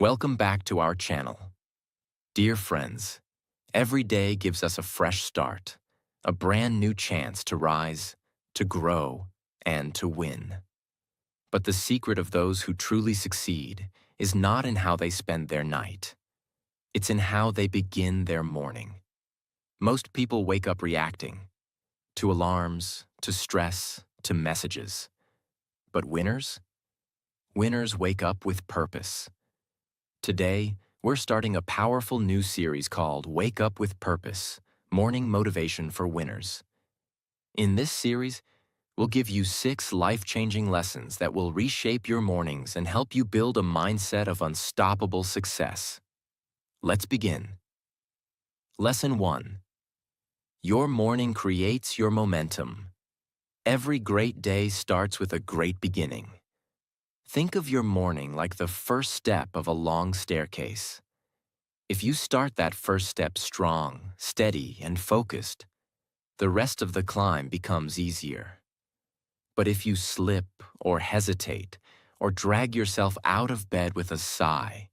Welcome back to our channel. Dear friends, every day gives us a fresh start, a brand new chance to rise, to grow, and to win. But the secret of those who truly succeed is not in how they spend their night. It's in how they begin their morning. Most people wake up reacting to alarms, to stress, to messages. But winners? Winners wake up with purpose. Today, we're starting a powerful new series called Wake Up with Purpose, Morning Motivation for Winners. In this series, we'll give you 6 life-changing lessons that will reshape your mornings and help you build a mindset of unstoppable success. Let's begin. Lesson 1. Your morning creates your momentum. Every great day starts with a great beginning. Think of your morning like the first step of a long staircase. If you start that first step strong, steady, and focused, the rest of the climb becomes easier. But if you slip or hesitate or drag yourself out of bed with a sigh,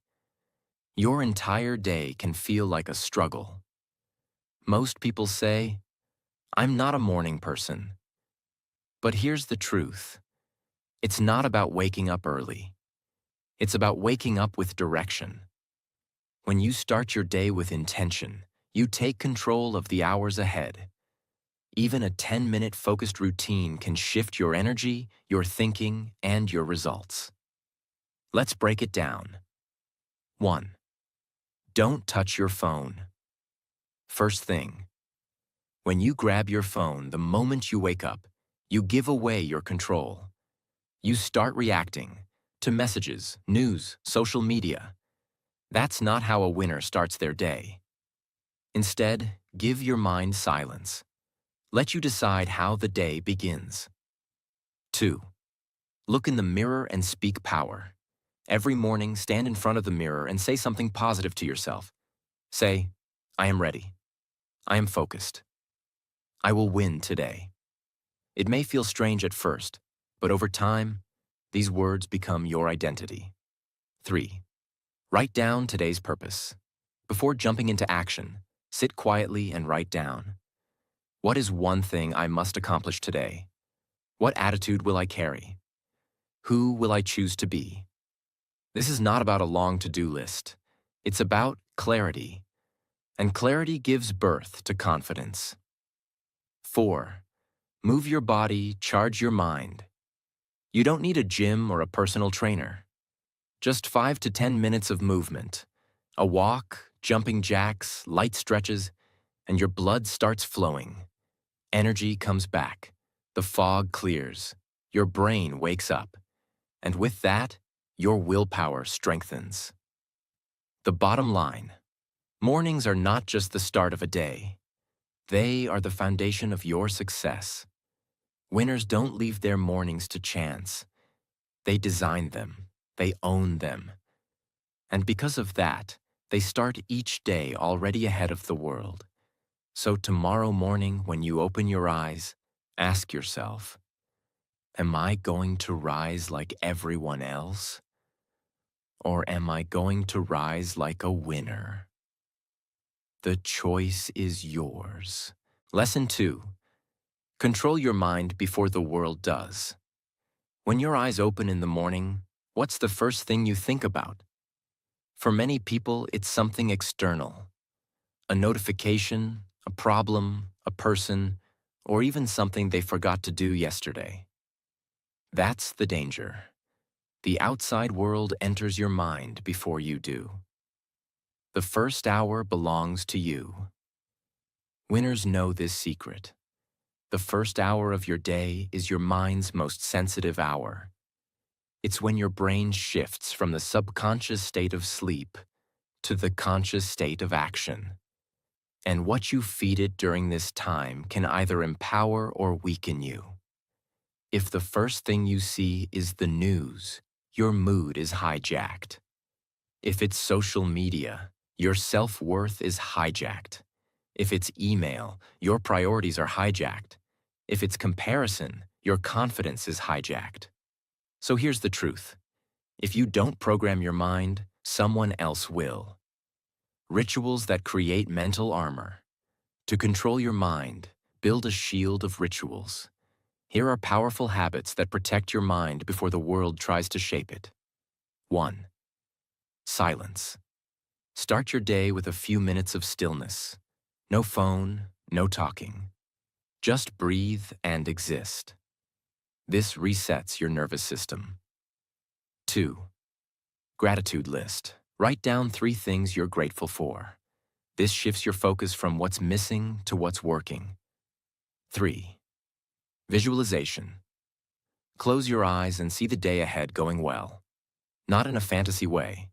your entire day can feel like a struggle. Most people say, "I'm not a morning person." But here's the truth. It's not about waking up early. It's about waking up with direction. When you start your day with intention, you take control of the hours ahead. Even a 10-minute focused routine can shift your energy, your thinking, and your results. Let's break it down. 1. Don't touch your phone. First thing, when you grab your phone the moment you wake up, you give away your control. You start reacting to messages, news, social media. That's not how a winner starts their day. Instead, give your mind silence. Let you decide how the day begins. 2. Look in the mirror and speak power. Every morning, stand in front of the mirror and say something positive to yourself. Say, "I am ready. I am focused. I will win today." It may feel strange at first, but over time, these words become your identity. 3. Write down today's purpose. Before jumping into action, sit quietly and write down. What is one thing I must accomplish today? What attitude will I carry? Who will I choose to be? This is not about a long to-do list. It's about clarity. And clarity gives birth to confidence. 4. Move your body, charge your mind. You don't need a gym or a personal trainer. Just 5 to 10 minutes of movement. A walk, jumping jacks, light stretches, and your blood starts flowing. Energy comes back. The fog clears. Your brain wakes up. And with that, your willpower strengthens. The bottom line, mornings are not just the start of a day. They are the foundation of your success. Winners don't leave their mornings to chance. They design them. They own them. And because of that, they start each day already ahead of the world. So tomorrow morning, when you open your eyes, ask yourself, am I going to rise like everyone else? Or am I going to rise like a winner? The choice is yours. Lesson 2. Control your mind before the world does. When your eyes open in the morning, what's the first thing you think about? For many people, it's something external. A notification, a problem, a person, or even something they forgot to do yesterday. That's the danger. The outside world enters your mind before you do. The first hour belongs to you. Winners know this secret. The first hour of your day is your mind's most sensitive hour. It's when your brain shifts from the subconscious state of sleep to the conscious state of action. And what you feed it during this time can either empower or weaken you. If the first thing you see is the news, your mood is hijacked. If it's social media, your self-worth is hijacked. If it's email, your priorities are hijacked. If it's comparison, your confidence is hijacked. So here's the truth. If you don't program your mind, someone else will. Rituals that create mental armor. To control your mind, build a shield of rituals. Here are powerful habits that protect your mind before the world tries to shape it. 1. Silence. Start your day with a few minutes of stillness. No phone, no talking. Just breathe and exist. This resets your nervous system. 2. Gratitude list. Write down 3 things you're grateful for. This shifts your focus from what's missing to what's working. 3. Visualization. Close your eyes and see the day ahead going well. Not in a fantasy way,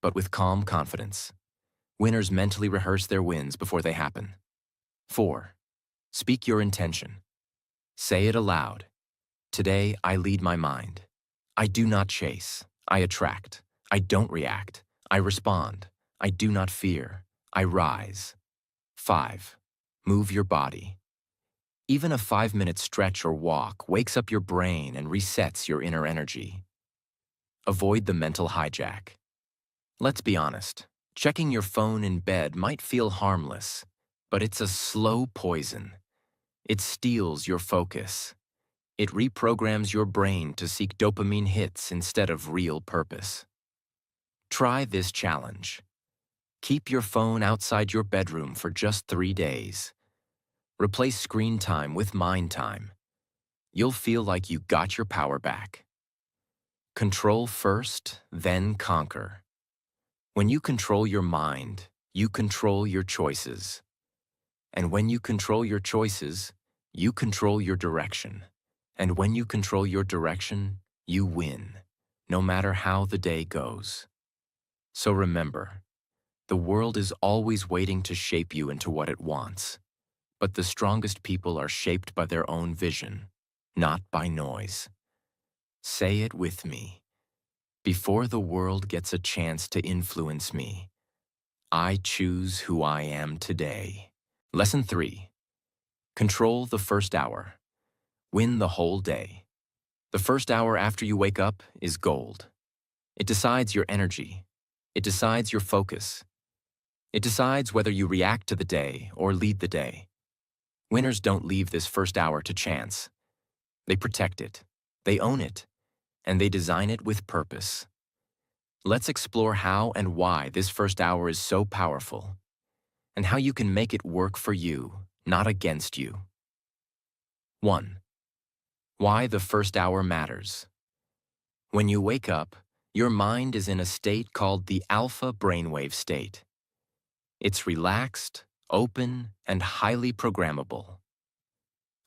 but with calm confidence. Winners mentally rehearse their wins before they happen. 4. Speak your intention. Say it aloud. Today, I lead my mind. I do not chase. I attract. I don't react. I respond. I do not fear. I rise. 5. Move your body. Even a 5-minute stretch or walk wakes up your brain and resets your inner energy. Avoid the mental hijack. Let's be honest, checking your phone in bed might feel harmless, but it's a slow poison. It steals your focus. It reprograms your brain to seek dopamine hits instead of real purpose. Try this challenge. Keep your phone outside your bedroom for just 3 days. Replace screen time with mind time. You'll feel like you got your power back. Control first, then conquer. When you control your mind, you control your choices. And when you control your choices, you control your direction. And when you control your direction, you win, no matter how the day goes. So remember, the world is always waiting to shape you into what it wants. But the strongest people are shaped by their own vision, not by noise. Say it with me. Before the world gets a chance to influence me, I choose who I am today. Lesson 3. Control the first hour. Win the whole day. The first hour after you wake up is gold. It decides your energy. It decides your focus. It decides whether you react to the day or lead the day. Winners don't leave this first hour to chance. They protect it, they own it, and they design it with purpose. Let's explore how and why this first hour is so powerful, and how you can make it work for you, not against you. 1. Why the first hour matters. When you wake up, your mind is in a state called the alpha brainwave state. It's relaxed, open, and highly programmable.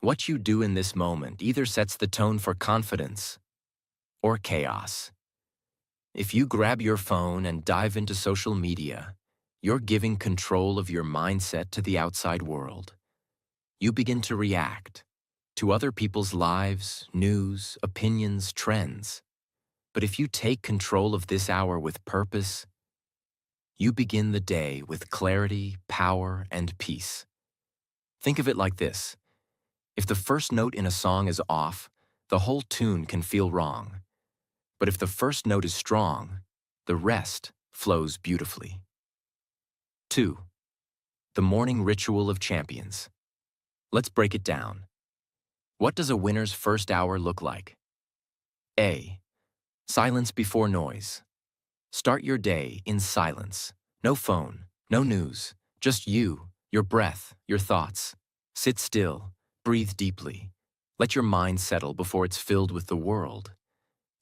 What you do in this moment either sets the tone for confidence or chaos. If you grab your phone and dive into social media, you're giving control of your mindset to the outside world. You begin to react to other people's lives, news, opinions, trends. But if you take control of this hour with purpose, you begin the day with clarity, power, and peace. Think of it like this. If the first note in a song is off, the whole tune can feel wrong. But if the first note is strong, the rest flows beautifully. 2. The morning ritual of champions. Let's break it down. What does a winner's first hour look like? A. Silence before noise. Start your day in silence. No phone, no news, just you, your breath, your thoughts. Sit still, breathe deeply. Let your mind settle before it's filled with the world.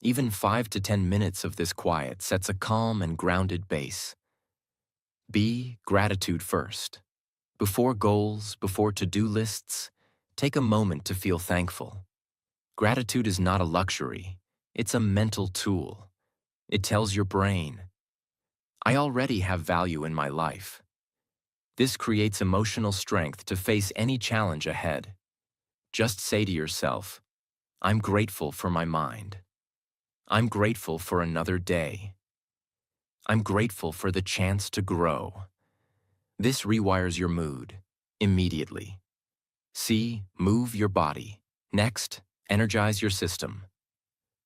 Even 5 to 10 minutes of this quiet sets a calm and grounded base. B. Gratitude first. Before goals, before to-do lists, take a moment to feel thankful. Gratitude is not a luxury. It's a mental tool. It tells your brain, I already have value in my life. This creates emotional strength to face any challenge ahead. Just say to yourself, I'm grateful for my mind. I'm grateful for another day. I'm grateful for the chance to grow. This rewires your mood immediately. C. Move your body. Next, energize your system.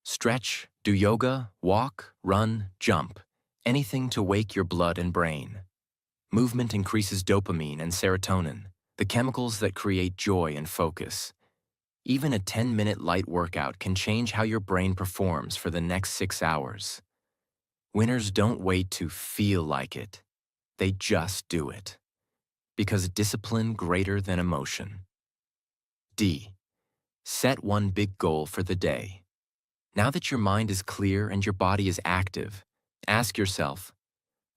Stretch, do yoga, walk, run, jump. Anything to wake your blood and brain. Movement increases dopamine and serotonin, the chemicals that create joy and focus. Even a 10-minute light workout can change how your brain performs for the next 6 hours. Winners don't wait to feel like it. They just do it. Because discipline greater than emotion. D. Set one big goal for the day. Now that your mind is clear and your body is active, ask yourself,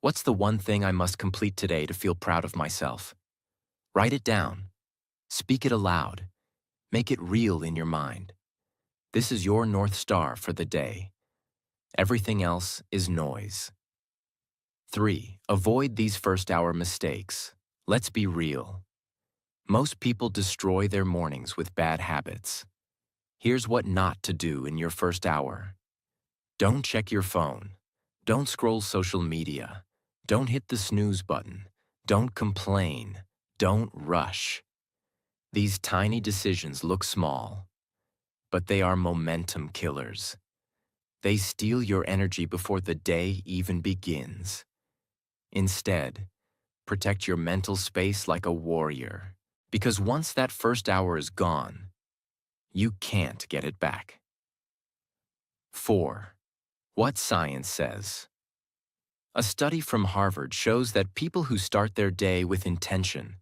what's the one thing I must complete today to feel proud of myself? Write it down. Speak it aloud. Make it real in your mind. This is your North Star for the day. Everything else is noise. 3. Avoid these first-hour mistakes. Let's be real. Most people destroy their mornings with bad habits. Here's what not to do in your first hour. Don't check your phone. Don't scroll social media. Don't hit the snooze button. Don't complain. Don't rush. These tiny decisions look small, but they are momentum killers. They steal your energy before the day even begins. Instead, protect your mental space like a warrior, because once that first hour is gone, you can't get it back. 4. What science says. A study from Harvard shows that people who start their day with intention,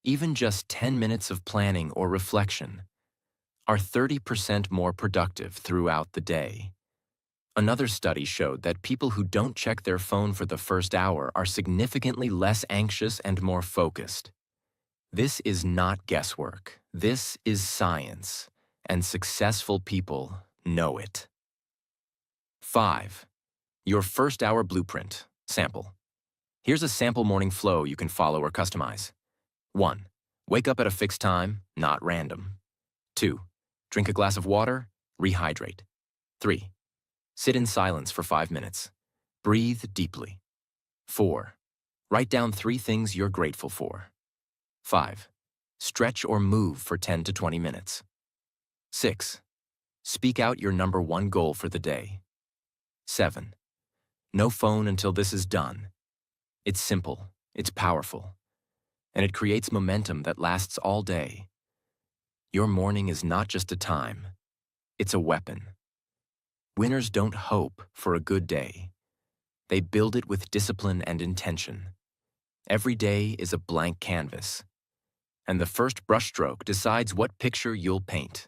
even just 10 minutes of planning or reflection, are 30% more productive throughout the day. Another study showed that people who don't check their phone for the first hour are significantly less anxious and more focused. This is not guesswork. This is science, and successful people know it. 5. Your first hour blueprint. Sample. Here's a sample morning flow you can follow or customize. 1. Wake up at a fixed time, not random. 2. Drink a glass of water, rehydrate. 3. Sit in silence for 5 minutes. Breathe deeply. 4. Write down 3 things you're grateful for. 5. Stretch or move for 10 to 20 minutes. 6. Speak out your number 1 goal for the day. 7. No phone until this is done. It's simple, it's powerful, and it creates momentum that lasts all day. Your morning is not just a time, it's a weapon. Winners don't hope for a good day. They build it with discipline and intention. Every day is a blank canvas, and the first brushstroke decides what picture you'll paint.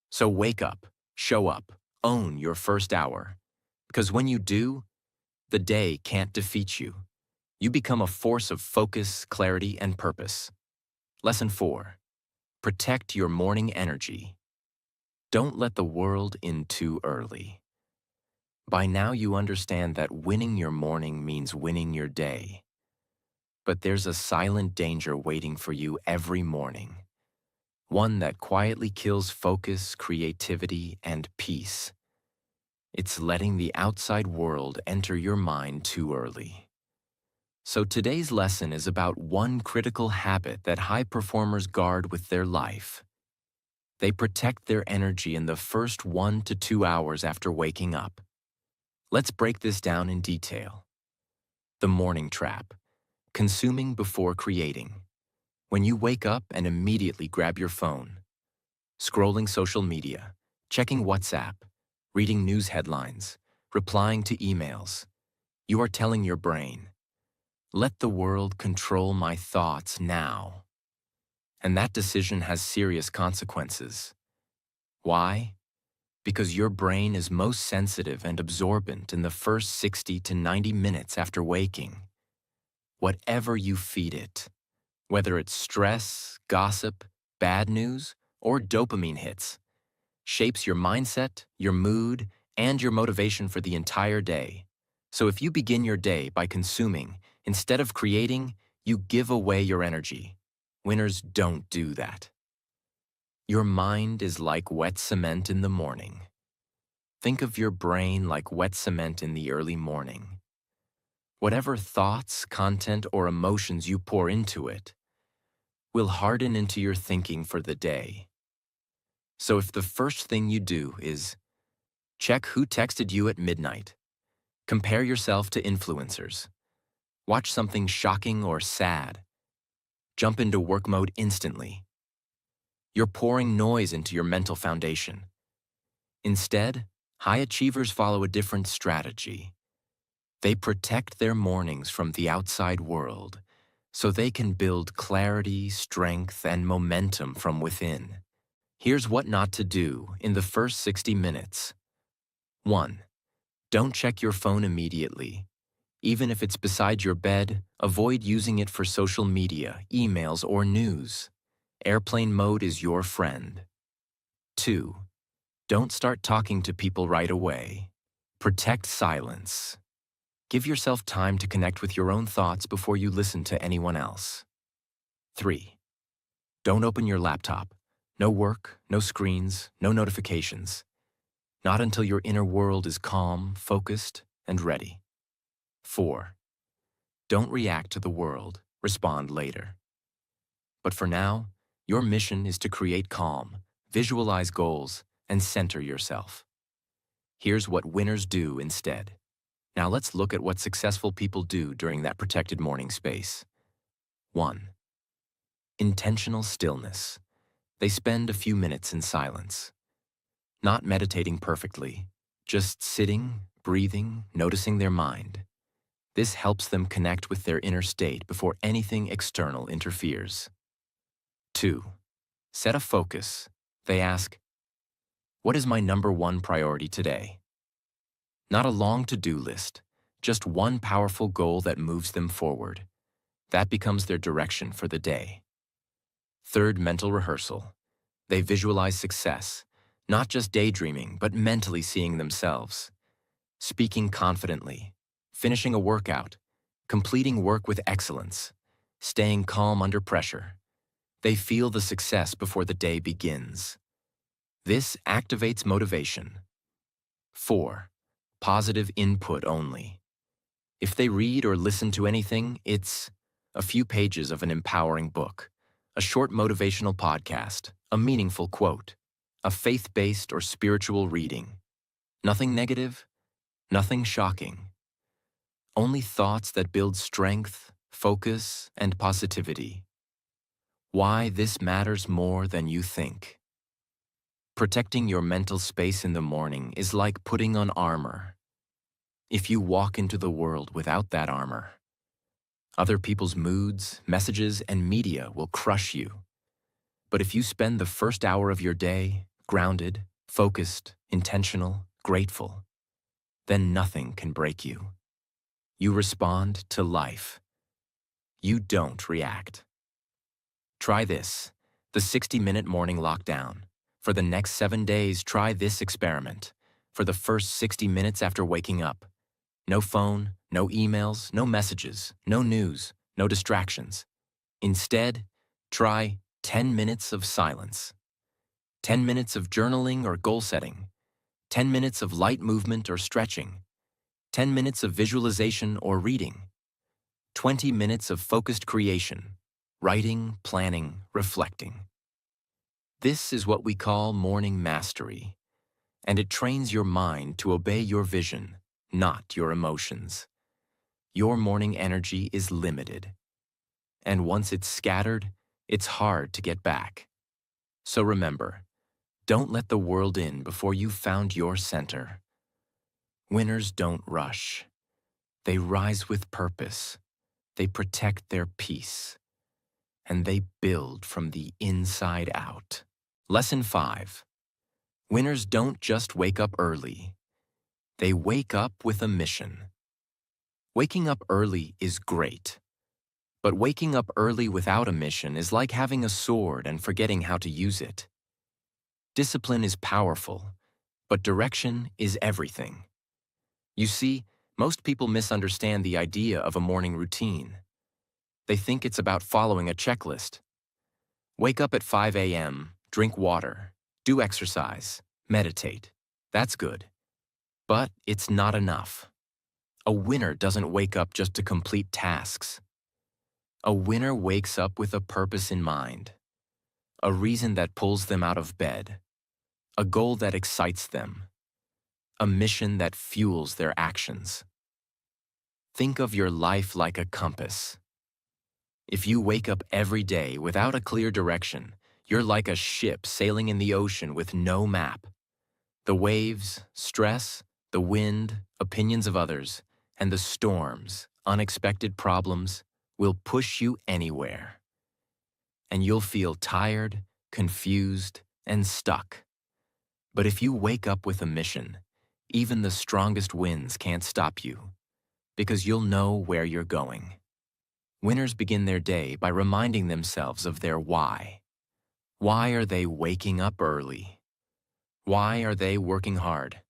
So wake up, show up, own your first hour. Because when you do, the day can't defeat you. You become a force of focus, clarity, and purpose. Lesson 4. Protect your morning energy. Don't let the world in too early. By now you understand that winning your morning means winning your day. But there's a silent danger waiting for you every morning. One that quietly kills focus, creativity, and peace. It's letting the outside world enter your mind too early. So today's lesson is about one critical habit that high performers guard with their life. They protect their energy in the first 1 to 2 hours after waking up. Let's break this down in detail. The morning trap. Consuming before creating. When you wake up and immediately grab your phone. Scrolling social media, checking WhatsApp, reading news headlines, replying to emails. You are telling your brain, let the world control my thoughts now. And that decision has serious consequences. Why? Because your brain is most sensitive and absorbent in the first 60 to 90 minutes after waking. Whatever you feed it, whether it's stress, gossip, bad news, or dopamine hits, shapes your mindset, your mood, and your motivation for the entire day. So if you begin your day by consuming, instead of creating, you give away your energy. Winners don't do that. Your mind is like wet cement in the morning. Think of your brain like wet cement in the early morning. Whatever thoughts, content, or emotions you pour into it will harden into your thinking for the day. So if the first thing you do is check who texted you at midnight, Compare yourself to influencers. Watch something shocking or sad. Jump into work mode instantly. You're pouring noise into your mental foundation. Instead, high achievers follow a different strategy. They protect their mornings from the outside world so they can build clarity, strength, and momentum from within. Here's what not to do in the first 60 minutes. 1. Don't check your phone immediately. Even if it's beside your bed, avoid using it for social media, emails, or news. Airplane mode is your friend. 2. Don't start talking to people right away. Protect silence. Give yourself time to connect with your own thoughts before you listen to anyone else. 3. Don't open your laptop. No work, no screens, no notifications. Not until your inner world is calm, focused, and ready. 4. Don't react to the world. Respond later. But for now, your mission is to create calm, visualize goals, and center yourself. Here's what winners do instead. Now let's look at what successful people do during that protected morning space. 1. Intentional stillness. They spend a few minutes in silence. Not meditating perfectly, just sitting, breathing, noticing their mind. This helps them connect with their inner state before anything external interferes. 2. Set a focus. They ask, what is my number one priority today? Not a long to-do list, just one powerful goal that moves them forward. That becomes their direction for the day. 3rd, mental rehearsal. They visualize success, not just daydreaming, but mentally seeing themselves. Speaking confidently, finishing a workout, completing work with excellence, staying calm under pressure. They feel the success before the day begins. This activates motivation. 4. Positive input only. If they read or listen to anything, it's a few pages of an empowering book, a short motivational podcast, a meaningful quote, a faith-based or spiritual reading. Nothing negative, nothing shocking. Only thoughts that build strength, focus, and positivity. Why this matters more than you think. Protecting your mental space in the morning is like putting on armor. If you walk into the world without that armor, other people's moods, messages, and media will crush you. But if you spend the first hour of your day grounded, focused, intentional, grateful, then nothing can break you. You respond to life. You don't react. Try this, the 60-minute morning lockdown. For the next 7 days, try this experiment. For the first 60 minutes after waking up, no phone, no emails, no messages, no news, no distractions. Instead, try 10 minutes of silence. 10 minutes of journaling or goal setting. 10 minutes of light movement or stretching. 10 minutes of visualization or reading. 20 minutes of focused creation, writing, planning, reflecting. This is what we call morning mastery, and it trains your mind to obey your vision, not your emotions. Your morning energy is limited, and once it's scattered, it's hard to get back. So remember, don't let the world in before you've found your center. Winners don't rush. They rise with purpose. They protect their peace. And they build from the inside out. Lesson 5. Winners don't just wake up early. They wake up with a mission. Waking up early is great. But waking up early without a mission is like having a sword and forgetting how to use it. Discipline is powerful, but direction is everything. You see, most people misunderstand the idea of a morning routine. They think it's about following a checklist. Wake up at 5 a.m., drink water, do exercise, meditate. That's good. But it's not enough. A winner doesn't wake up just to complete tasks. A winner wakes up with a purpose in mind, a reason that pulls them out of bed, a goal that excites them, a mission that fuels their actions. Think of your life like a compass. If you wake up every day without a clear direction, you're like a ship sailing in the ocean with no map. The waves, stress, the wind, opinions of others, and the storms, unexpected problems, will push you anywhere. And you'll feel tired, confused, and stuck. But if you wake up with a mission, even the strongest winds can't stop you, because you'll know where you're going. Winners begin their day by reminding themselves of their why. Why are they waking up early? Why are they working hard?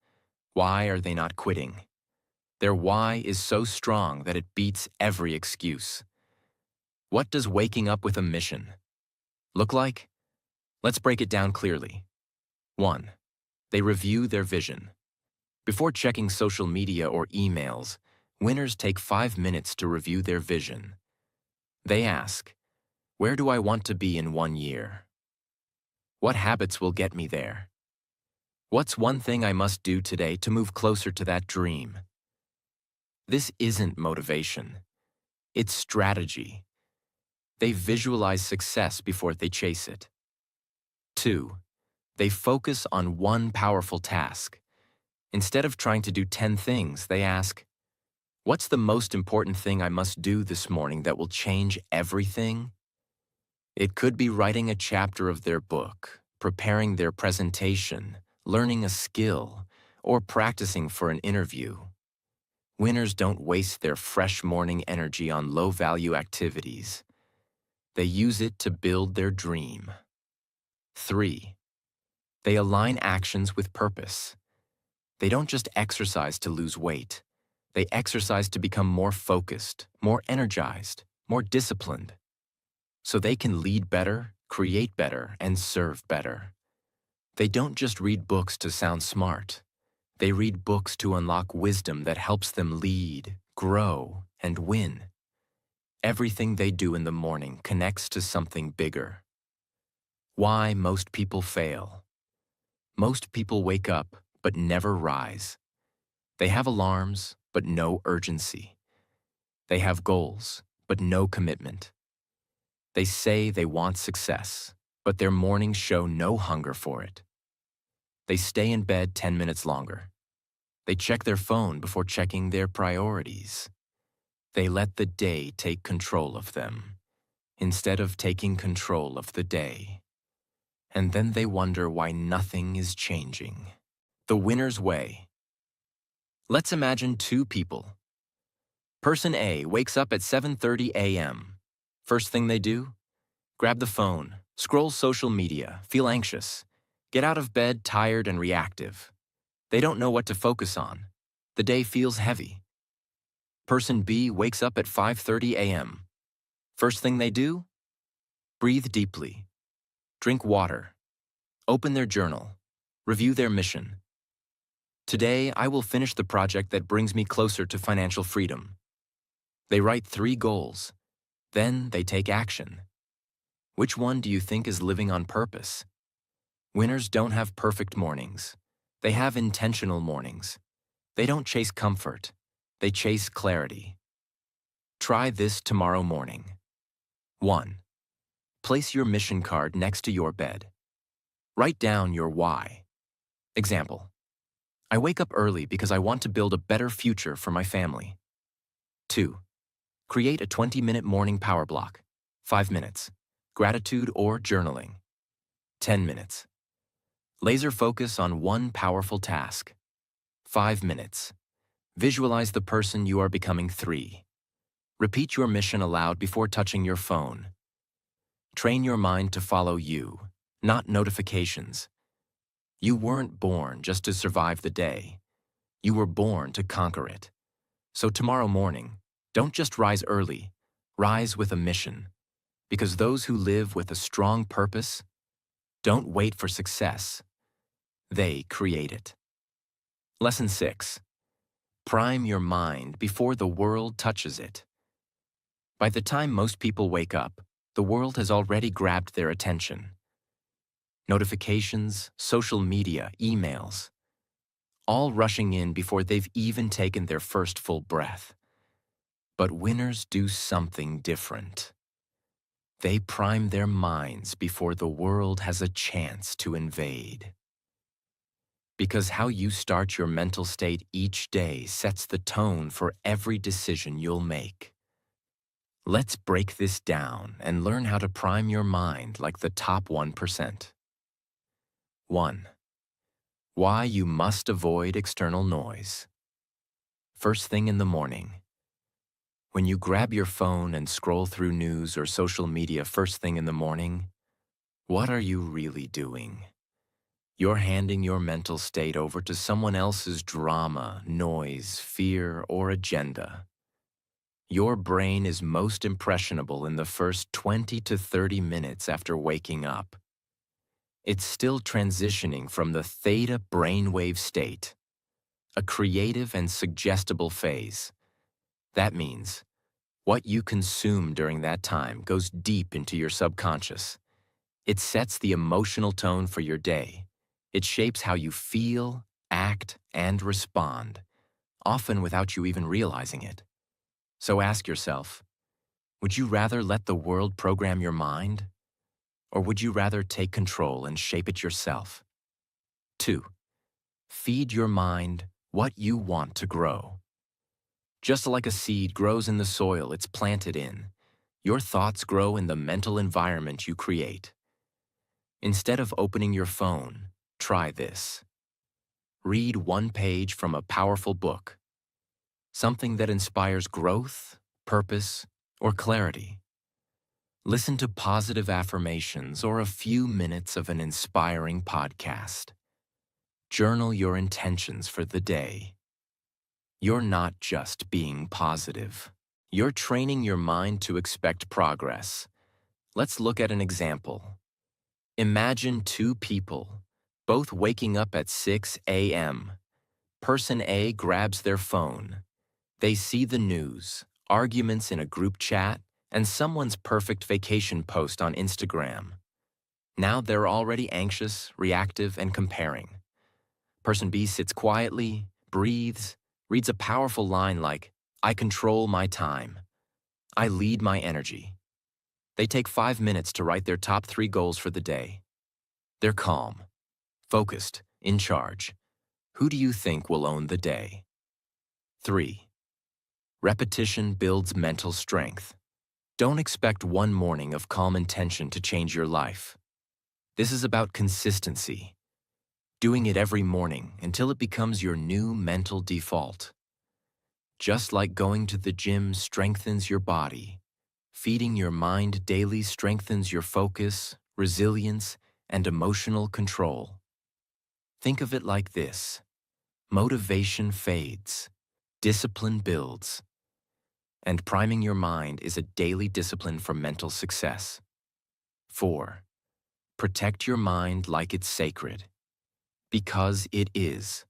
Why are they not quitting? Their why is so strong that it beats every excuse. What does waking up with a mission look like? Let's break it down clearly. 1. They review their vision. Before checking social media or emails, winners take 5 minutes to review their vision. They ask, where do I want to be in 1 year? What habits will get me there? What's one thing I must do today to move closer to that dream? This isn't motivation. It's strategy. They visualize success before they chase it. 2. They focus on one powerful task. Instead of trying to do 10 things, they ask, what's the most important thing I must do this morning that will change everything? It could be writing a chapter of their book, preparing their presentation, learning a skill, or practicing for an interview. Winners don't waste their fresh morning energy on low-value activities. They use it to build their dream. 3. They align actions with purpose. They don't just exercise to lose weight. They exercise to become more focused, more energized, more disciplined, so they can lead better, create better, and serve better. They don't just read books to sound smart. They read books to unlock wisdom that helps them lead, grow, and win. Everything they do in the morning connects to something bigger. Why most people fail. Most people wake up but never rise. They have alarms but no urgency. They have goals but no commitment. They say they want success, but their mornings show no hunger for it. They stay in bed 10 minutes longer. They check their phone before checking their priorities. They let the day take control of them, instead of taking control of the day. And then they wonder why nothing is changing. The winner's way. Let's imagine 2 people. Person A wakes up at 7:30 a.m. First thing they do? Grab the phone, scroll social media, feel anxious, get out of bed tired and reactive. They don't know what to focus on. The day feels heavy. Person B wakes up at 5:30 a.m. First thing they do? Breathe deeply, drink water, open their journal, review their mission. Today, I will finish the project that brings me closer to financial freedom. They write 3 goals. Then they take action. Which one do you think is living on purpose? Winners don't have perfect mornings. They have intentional mornings. They don't chase comfort. They chase clarity. Try this tomorrow morning. 1. Place your mission card next to your bed. Write down your why. Example: I wake up early because I want to build a better future for my family. 2. Create a 20-minute morning power block. 5 minutes. Gratitude or journaling. 10 minutes. Laser focus on one powerful task. 5 minutes. Visualize the person you are becoming. 3. Repeat your mission aloud before touching your phone. Train your mind to follow you, not notifications. You weren't born just to survive the day. You were born to conquer it. So tomorrow morning, don't just rise early, rise with a mission. Because those who live with a strong purpose don't wait for success. They create it. Lesson 6. Prime your mind before the world touches it. By the time most people wake up, the world has already grabbed their attention. Notifications, social media, emails, all rushing in before they've even taken their first full breath. But winners do something different. They prime their minds before the world has a chance to invade. Because how you start your mental state each day sets the tone for every decision you'll make. Let's break this down and learn how to prime your mind like the top 1%. 1. Why you must avoid external noise. First thing in the morning. When you grab your phone and scroll through news or social media first thing in the morning, what are you really doing? You're handing your mental state over to someone else's drama, noise, fear, or agenda. Your brain is most impressionable in the first 20 to 30 minutes after waking up. It's still transitioning from the theta brainwave state, a creative and suggestible phase. That means what you consume during that time goes deep into your subconscious. It sets the emotional tone for your day. It shapes how you feel, act, and respond, often without you even realizing it. So ask yourself, would you rather let the world program your mind? Or would you rather take control and shape it yourself? 2. Feed your mind what you want to grow. Just like a seed grows in the soil it's planted in, your thoughts grow in the mental environment you create. Instead of opening your phone, try this. Read one page from a powerful book, something that inspires growth, purpose, or clarity. Listen to positive affirmations or a few minutes of an inspiring podcast. Journal your intentions for the day. You're not just being positive. You're training your mind to expect progress. Let's look at an example. Imagine two people, both waking up at 6 a.m. Person A grabs their phone. They see the news, arguments in a group chat, and someone's perfect vacation post on Instagram. Now they're already anxious, reactive, and comparing. Person B sits quietly, breathes, reads a powerful line like, "I control my time. I lead my energy." They take 5 minutes to write their top 3 goals for the day. They're calm, focused, in charge. Who do you think will own the day? 3. Repetition builds mental strength. Don't expect one morning of calm intention to change your life. This is about consistency. Doing it every morning until it becomes your new mental default. Just like going to the gym strengthens your body, feeding your mind daily strengthens your focus, resilience, and emotional control. Think of it like this. Motivation fades, discipline builds, and priming your mind is a daily discipline for mental success. 4. Protect your mind like it's sacred. Because it is.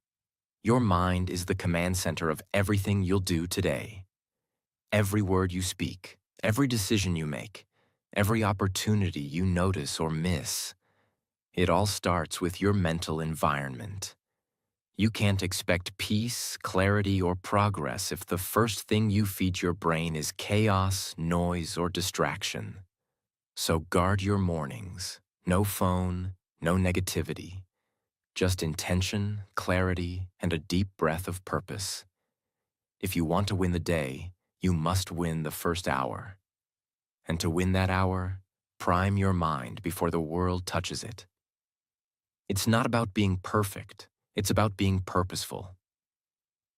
Your mind is the command center of everything you'll do today. Every word you speak, every decision you make, every opportunity you notice or miss. It all starts with your mental environment. You can't expect peace, clarity, or progress if the first thing you feed your brain is chaos, noise, or distraction. So guard your mornings. No phone, no negativity. Just intention, clarity, and a deep breath of purpose. If you want to win the day, you must win the first hour. And to win that hour, prime your mind before the world touches it. It's not about being perfect, it's about being purposeful.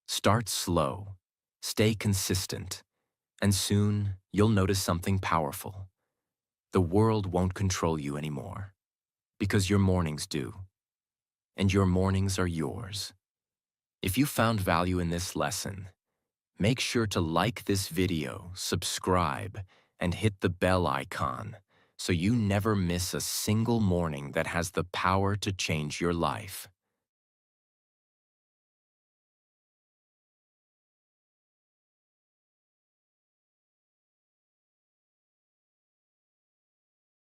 Start slow, stay consistent, and soon you'll notice something powerful. The world won't control you anymore, because your mornings do. And your mornings are yours. If you found value in this lesson, make sure to like this video, subscribe, and hit the bell icon so you never miss a single morning that has the power to change your life.